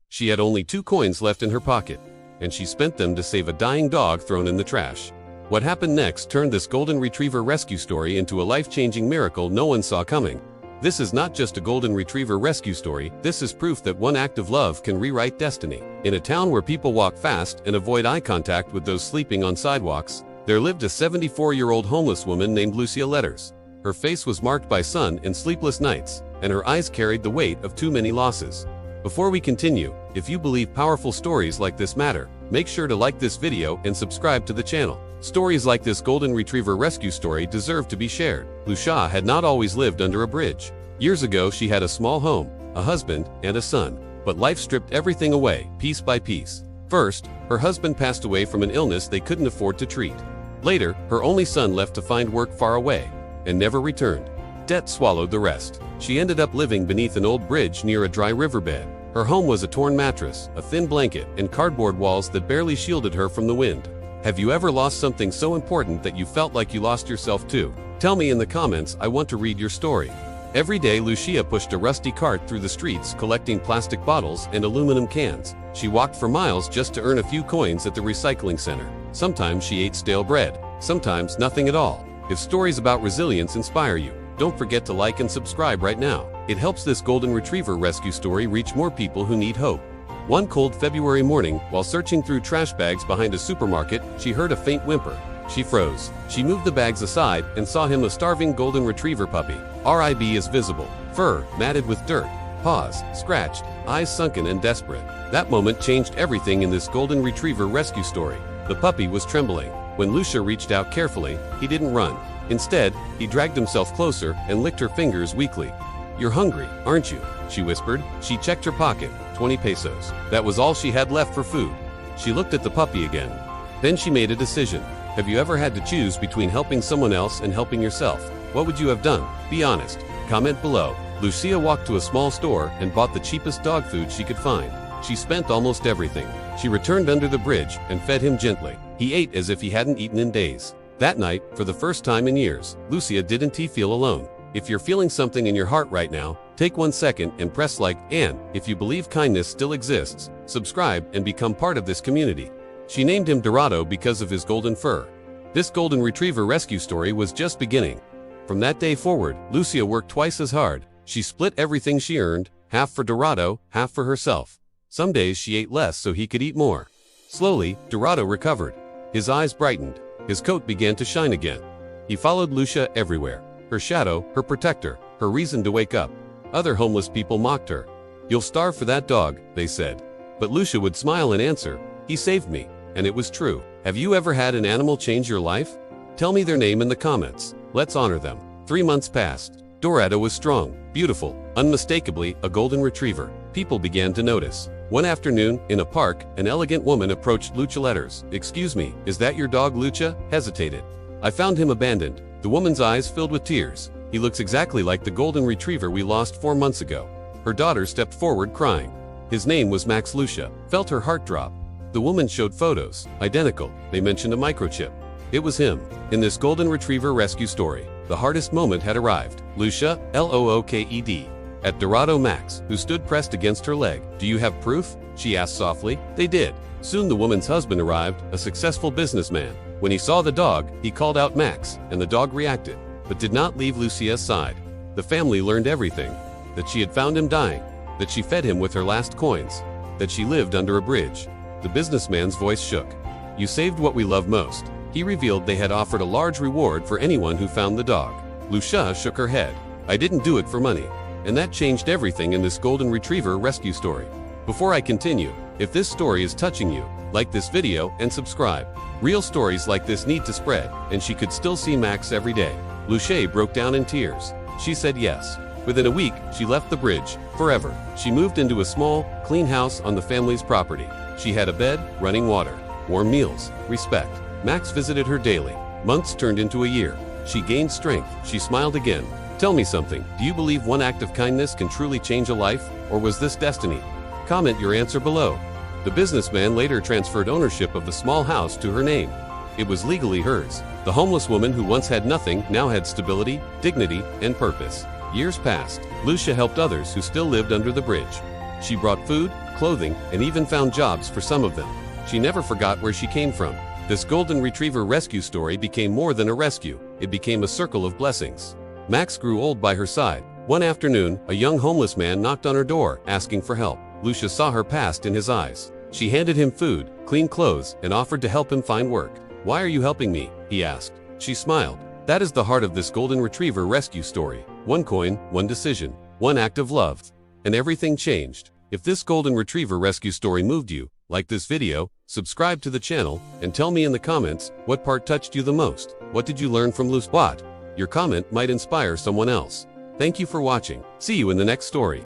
She had only 2 coins left in her pocket, and she spent them to save a dying dog thrown in the trash. What happened next turned this golden retriever rescue story into a life-changing miracle no one saw coming. This is not just a golden retriever rescue story, this is proof that one act of love can rewrite destiny. In a town where people walk fast and avoid eye contact with those sleeping on sidewalks, there lived a 74-year-old homeless woman named Lucia Letters. Her face was marked by sun and sleepless nights, and her eyes carried the weight of too many losses. Before we continue, if you believe powerful stories like this matter, make sure to like this video and subscribe to the channel. Stories like this golden retriever rescue story deserve to be shared. Lucia had not always lived under a bridge. Years ago she had a small home, a husband, and a son. But life stripped everything away, piece by piece. First, her husband passed away from an illness they couldn't afford to treat. Later, her only son left to find work far away, and never returned. Debt swallowed the rest. She ended up living beneath an old bridge near a dry riverbed. Her home was a torn mattress, a thin blanket, and cardboard walls that barely shielded her from the wind. Have you ever lost something so important that you felt like you lost yourself too? Tell me in the comments, I want to read your story. Every day Lucia pushed a rusty cart through the streets collecting plastic bottles and aluminum cans. She walked for miles just to earn a few coins at the recycling center. Sometimes she ate stale bread, sometimes nothing at all. If stories about resilience inspire you, don't forget to like and subscribe right now. It helps this golden retriever rescue story reach more people who need hope. One cold February morning, while searching through trash bags behind a supermarket, she heard a faint whimper. She froze. She moved the bags aside and saw him, a starving golden retriever puppy. RIB is visible, fur matted with dirt, paws scratched, eyes sunken and desperate. That moment changed everything in this golden retriever rescue story. The puppy was trembling. When Lucia reached out carefully, he didn't run. Instead, he dragged himself closer and licked her fingers weakly. "You're hungry, aren't you?" she whispered. She checked her pocket. 20 pesos. That was all she had left for food. She looked at the puppy again. Then she made a decision. Have you ever had to choose between helping someone else and helping yourself? What would you have done? Be honest. Comment below. Lucia walked to a small store and bought the cheapest dog food she could find. She spent almost everything. She returned under the bridge and fed him gently. He ate as if he hadn't eaten in days. That night, for the first time in years, Lucia didn't feel alone. If you're feeling something in your heart right now, take 1 second and press like, and, if you believe kindness still exists, subscribe and become part of this community. She named him Dorado because of his golden fur. This golden retriever rescue story was just beginning. From that day forward, Lucia worked twice as hard. She split everything she earned, half for Dorado, half for herself. Some days she ate less so he could eat more. Slowly, Dorado recovered. His eyes brightened. His coat began to shine again. He followed Lucia everywhere. Her shadow, her protector, her reason to wake up. Other homeless people mocked her. "You'll starve for that dog," they said. But Lucia would smile and answer, "He saved me." And it was true. Have you ever had an animal change your life? Tell me their name in the comments. Let's honor them. 3 months passed. Dorado was strong, beautiful, unmistakably a golden retriever. People began to notice. One afternoon, in a park, an elegant woman approached Lucia Letters. "Excuse me, is that your dog?" Lucia hesitated. "I found him abandoned." The woman's eyes filled with tears. "He looks exactly like the golden retriever we lost 4 months ago." Her daughter stepped forward crying. "His name was Max." Lucia felt her heart drop. The woman showed photos. Identical. They mentioned a microchip. It was him. In this golden retriever rescue story, the hardest moment had arrived. Lucia, Looked, at Dorado Max, who stood pressed against her leg. "Do you have proof?" she asked softly. They did. Soon the woman's husband arrived, a successful businessman. When he saw the dog, he called out Max, and the dog reacted, but did not leave Lucia's side. The family learned everything. That she had found him dying. That she fed him with her last coins. That she lived under a bridge. The businessman's voice shook. "You saved what we love most." He revealed they had offered a large reward for anyone who found the dog. Lucia shook her head. "I didn't do it for money." And that changed everything in this golden retriever rescue story. Before I continue, if this story is touching you, like this video and subscribe. Real stories like this need to spread, and she could still see Max every day. Lucia broke down in tears. She said yes. Within a week, she left the bridge, forever. She moved into a small, clean house on the family's property. She had a bed, running water, warm meals, respect. Max visited her daily. Months turned into a year. She gained strength. She smiled again. Tell me something. Do you believe one act of kindness can truly change a life, or was this destiny? Comment your answer below. The businessman later transferred ownership of the small house to her name. It was legally hers. The homeless woman who once had nothing now had stability, dignity, and purpose. Years passed. Lucia helped others who still lived under the bridge. She brought food, clothing, and even found jobs for some of them. She never forgot where she came from. This golden retriever rescue story became more than a rescue. It became a circle of blessings. Max grew old by her side. One afternoon, a young homeless man knocked on her door, asking for help. Lucia saw her past in his eyes. She handed him food, clean clothes, and offered to help him find work. "Why are you helping me?" he asked. She smiled. That is the heart of this golden retriever rescue story. One coin, one decision, one act of love, and everything changed. If this golden retriever rescue story moved you, like this video, subscribe to the channel, and tell me in the comments what part touched you the most. What did you learn from Lucia? Your comment might inspire someone else. Thank you for watching. See you in the next story.